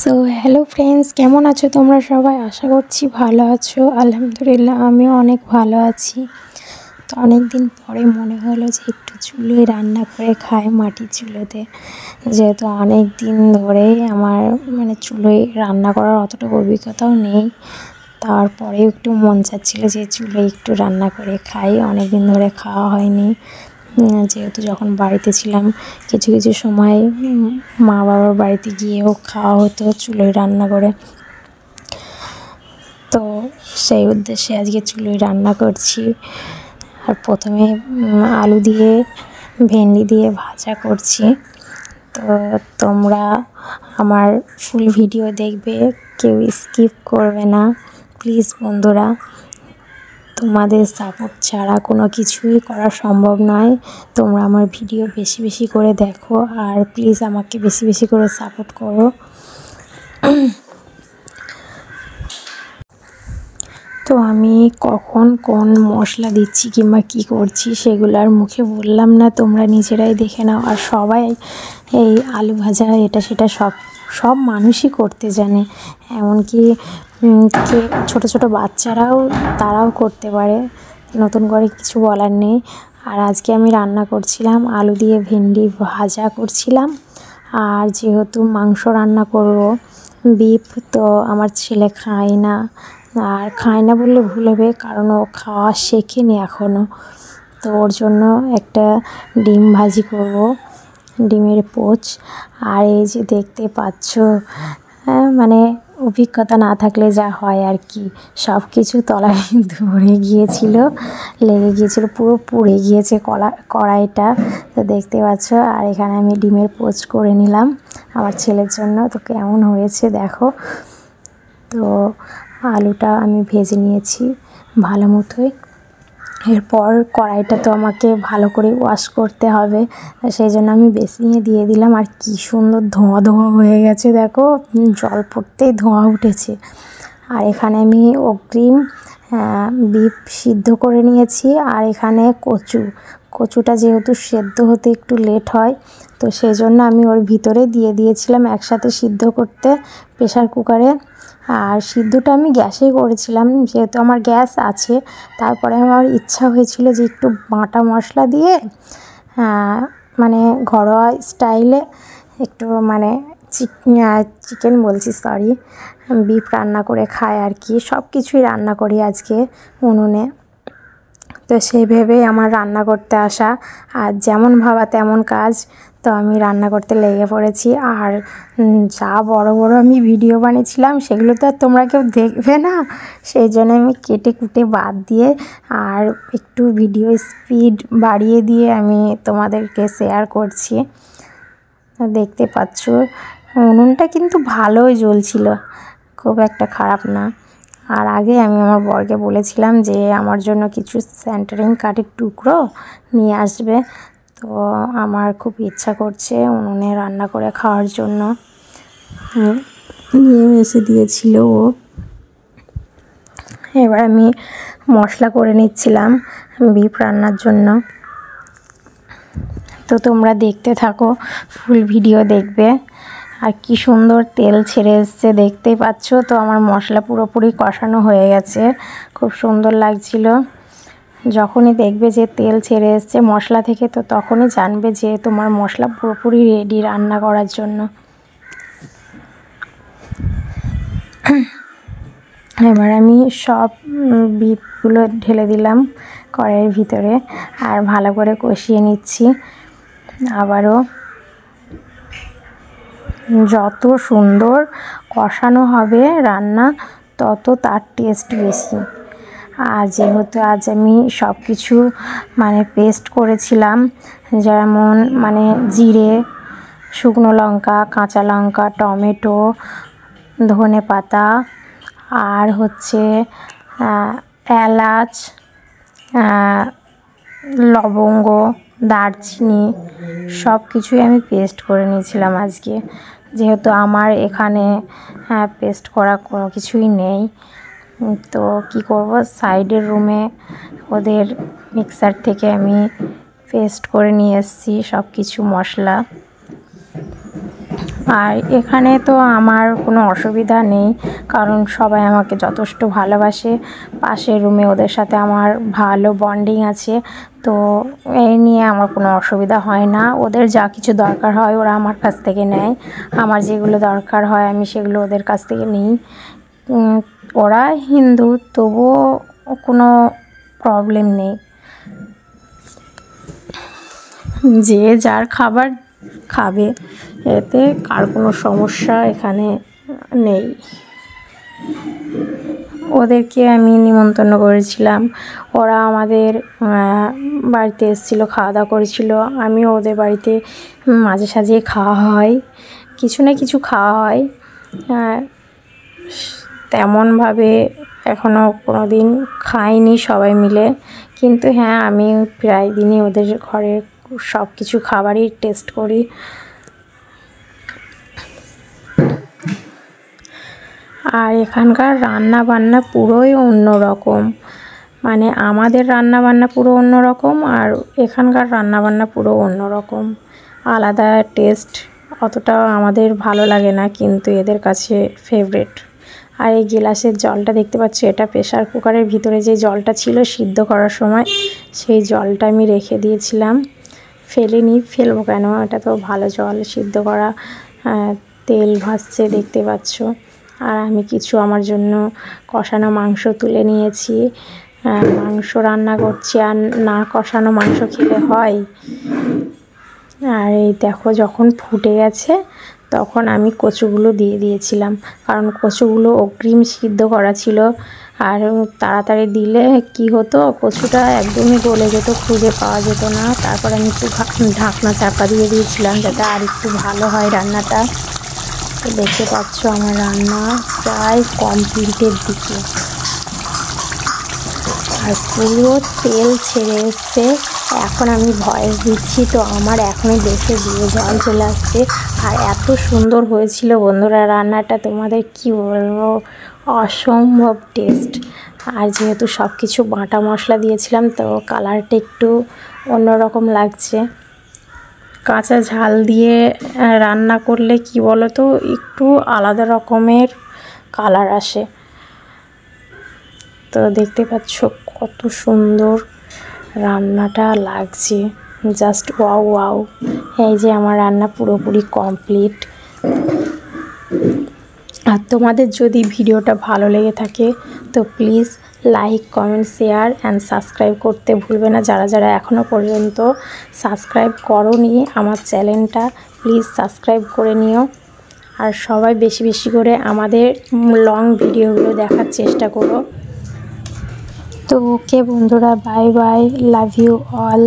So hello friends, কেমন আছো তোমরা সবাই? আশা করছি ভালো আছো। আলহামদুলিল্লাহ আমিও অনেক ভালো আছি। তো অনেক দিন পরে মনে হলো যে একটু চুলোয় রান্না করে খাই, মাটির চুলোতে। যেহেতু অনেক দিন ধরেই আমার চুলোয় রান্না করার অতটা অভিজ্ঞতাও নেই, তারপরেও একটু মন চাচ্ছিল যে চুলোয় একটু রান্না করে খাই। অনেক দিন ধরে খাওয়া হয়নি, যেহেতু যখন বাড়িতে ছিলাম কিছু কিছু সময় মা বাবার বাড়িতে গিয়েও খাওয়া হতো চুলোয় রান্না করে। তো সেই উদ্দেশ্যে আজকে চুলোয় রান্না করছি। আর প্রথমে আলু দিয়ে ভেন্ডি দিয়ে ভাজা করছি। তো তোমরা আমার ফুল ভিডিও দেখবে, কেউ স্কিপ করবে না প্লিজ বন্ধুরা। তোমাদের সাপোর্ট ছাড়া কোনো কিছুই করা সম্ভব নয়। তোমরা আমার ভিডিও বেশি বেশি করে দেখো আর প্লিজ আমাকে বেশি বেশি করে সাপোর্ট করো। তো আমি কখন কোন মশলা দিচ্ছি কিংবা কী করছি সেগুলো আর মুখে বললাম না, তোমরা নিজেরাই দেখে নাও। আর সবাই এই আলু ভাজা এটা সেটা সব মানুষই করতে জানে, এমনকি ছোট ছোট বাচ্চারাও তারাও করতে পারে, নতুন করে কিছু বলার নেই। আর আজকে আমি রান্না করছিলাম আলু দিয়ে ভেন্ডি ভাজা করছিলাম। আর যেহেতু মাংস রান্না করব, বিফ, তো আমার ছেলে খায় না। আর খায় না বললে ভুল হবে, কারণ ও খাওয়া শেখেনি এখনও। তো ওর জন্য একটা ডিম ভাজি করব, ডিমের পোচ। আর এই যে দেখতে পাচ্ছ, অভিজ্ঞতা না থাকলে যা হয় আর কি, সব কিছু তলায় ধরে গিয়েছিল, লেগে গিয়েছিল, পুরো পুড়ে গিয়েছে কড়াইটা। তো দেখতে পাচ্ছ। আর এখানে আমি ডিমের পোচ করে নিলাম আমার ছেলের জন্য। তো কেমন হয়েছে দেখো। তো আলুটা আমি ভেজে নিয়েছি ভালো মতোই। এরপর কড়াইটা তো আমাকে ভালো করে ওয়াশ করতে হবে, সেই জন্য আমি বেসিনে দিয়ে দিলাম। আর কি সুন্দর ধোঁয়া ধোঁয়া হয়ে গেছে দেখো, জল পড়তেই ধোঁয়া উঠেছে। আর এখানে আমি অগ্রিম বিফ সিদ্ধ করে নিয়েছি। আর এখানে কচুটা যেহেতু সেদ্ধ হতে একটু লেট হয়, তো সেই জন্য আমি ওর ভিতরে দিয়ে দিয়েছিলাম একসাথে সিদ্ধ করতে প্রেশার কুকারে। আর সিদ্ধটা আমি গ্যাসেই করেছিলাম, যেহেতু আমার গ্যাস আছে। তারপরে আমার ইচ্ছা হয়েছিল যে একটু বাটা মশলা দিয়ে ঘরোয়া স্টাইলে একটু চিকেন বলছি, সরি, বিফ রান্না করে খায় আর কি। সব কিছুই রান্না করি আজকে উনুনে। তো সেই ভেবেই আমার রান্না করতে আসা, আর যেমন ভাবা তেমন কাজ। তো আমি রান্না করতে লেগে পড়েছি। আর যা বড় বড় আমি ভিডিও বানিয়েছিলাম সেগুলো তো আর তোমরা কেউ দেখবে না, সেই জন্য আমি কেটে কুটে বাদ দিয়ে আর একটু ভিডিও স্পিড বাড়িয়ে দিয়ে আমি তোমাদেরকে শেয়ার করছি। দেখতে পাচ্ছ উনুনটা কিন্তু ভালোই জ্বলছিল, খুব একটা খারাপ না। আর আগে আমি আমার বরকে বলেছিলাম যে আমার জন্য কিছু সেন্টারিং কাঠের টুকরো নিয়ে আসবে। তো আমার খুব ইচ্ছা করছে উনুনে রান্না করে খাওয়ার জন্য, নিয়ে এসে দিয়েছিল ও। এবার আমি মশলা করে নিচ্ছিলাম বিফ রান্নার জন্য। তো তোমরা দেখতে থাকো, ফুল ভিডিও দেখবে। আর কি সুন্দর তেল ছেড়ে এসছে দেখতেই পাচ্ছ। তো আমার মশলা পুরোপুরি কষানো হয়ে গেছে, খুব সুন্দর লাগছিল। যখনই দেখবে যে তেল ছেড়ে এসছে মশলা থেকে, তো তখনই জানবে যে তোমার মশলা পুরোপুরি রেডি রান্না করার জন্য। এবার আমি সব বিফগুলো ঢেলে দিলাম কড়াইয়ের ভিতরে আর ভালো করে কষিয়ে নিচ্ছি। আবারও যত সুন্দর কষানো হবে রান্না, তত তার টেস্ট বেশি। আর যেহেতু আজ আমি সব কিছু পেস্ট করেছিলাম, যেমন জিরে, শুকনো লঙ্কা, কাঁচা লঙ্কা, টমেটো, ধনে পাতা, আর হচ্ছে এলাচ, লবঙ্গ, দারচিনি, সব কিছুই আমি পেস্ট করে নিয়েছিলাম আজকে। যেহেতু আমার এখানে পেস্ট করা কোনো কিছুই নেই, তো কি করব, সাইডের রুমে ওদের মিক্সার থেকে আমি পেস্ট করে নিয়ে এসেছি সব কিছু মশলা। আর এখানে তো আমার কোনো অসুবিধা নেই, কারণ সবাই আমাকে যথেষ্ট ভালোবাসে। পাশের রুমে ওদের সাথে আমার ভালো বন্ডিং আছে, তো এই নিয়ে আমার কোনো অসুবিধা হয় না। ওদের যা কিছু দরকার হয় ওরা আমার কাছ থেকে নেয়, আমার যেগুলো দরকার হয় আমি সেগুলো ওদের কাছ থেকে নিই। ওরা হিন্দু, তবুও কোনো প্রবলেম নেই, যে যার খাবার খাবে, এতে কার কোনো সমস্যা এখানে নেই। ওদেরকে আমি নিমন্ত্রণ করেছিলাম, ওরা আমাদের বাড়িতে এসেছিলো, খাওয়া দাওয়া করেছিল। আমিও ওদের বাড়িতে মাঝে সাঝে খাওয়া হয়, কিছু না কিছু খাওয়া হয়। তেমনভাবে এখনও কোনো দিন খাইনি সবাই মিলে, কিন্তু হ্যাঁ, আমি প্রায় দিনই ওদের ঘরে সব কিছু খাবারই টেস্ট করি। আর এখানকার রান্না বান্না পুরোই অন্য রকম, মানে আমাদের রান্না বান্না পুরো অন্য রকম, আর এখানকার রান্না বান্না পুরো অন্য রকম, আলাদা টেস্ট। অতটা আমাদের ভালো লাগে না, কিন্তু এদের কাছে ফেভারিট। আর এই গ্লাসের জলটা দেখতে পাচ্ছ, এটা প্রেসার কুকারের ভিতরে যে জলটা ছিল সিদ্ধ করার সময়, সেই জলটা আমি রেখে দিয়েছিলাম, ফেলিনি, ফেলবো কেন, এটা তো ভালো জল, সিদ্ধ করা। তেল ভাসছে দেখতে পাচ্ছ। আর আমি কিছু আমার জন্য কষানো মাংস তুলে নিয়েছি, মাংস রান্না করছি, আর না কষানো মাংস খেলে হয়। আর এই দেখো, যখন ফুটে গেছে তখন আমি কচুগুলো দিয়ে দিয়েছিলাম, কারণ কচুগুলো অগ্রিম সিদ্ধ করা ছিল, আর তাড়াতাড়ি দিলে কি হতো, কচুটা একদমই গলে যেত, খুঁজে পাওয়া যেত না। তারপর আমি একটু ঢাকনা চাপা দিয়ে দিয়েছিলাম, যাতে আর একটু ভালো হয় রান্নাটা। তো দেখতে পাচ্ছ আমার রান্না প্রায় কমপ্লিটের দিকে, আর পুরো তেল ছেড়ে এসছে। এখন আমি ভয়েস দিচ্ছি, তো আমার এখনই দেখে দিয়ে জল চলে আসছে। আর এত সুন্দর হয়েছিল বন্ধুরা রান্নাটা, তোমাদের কি বলবো, অসম্ভব টেস্ট। আর যেহেতু সব কিছু বাটা মশলা দিয়েছিলাম, তো কালারটা একটু অন্যরকম লাগছে। কাঁচা ঝাল দিয়ে রান্না করলে কি বলো তো, একটু আলাদা রকমের কালার আসে। তো দেখতে পাচ্ছ কত সুন্দর রান্নাটা লাগছে, জাস্ট ওয়াও ওয়াও। এই যে আমার রান্না পুরোপুরি কমপ্লিট। আর তোমাদের যদি ভিডিওটা ভালো লেগে থাকে, তো please like, comment, share and subscribe করতে ভুলবে না। যারা যারা এখনও পর্যন্ত সাবস্ক্রাইব করোনি আমার চ্যানেলটা, প্লিজ সাবস্ক্রাইব করে নিও। আর সবাই বেশি বেশি করে আমাদের লং ভিডিওগুলো দেখার চেষ্টা করো। তো ওকে বন্ধুরা, bye bye, love you all.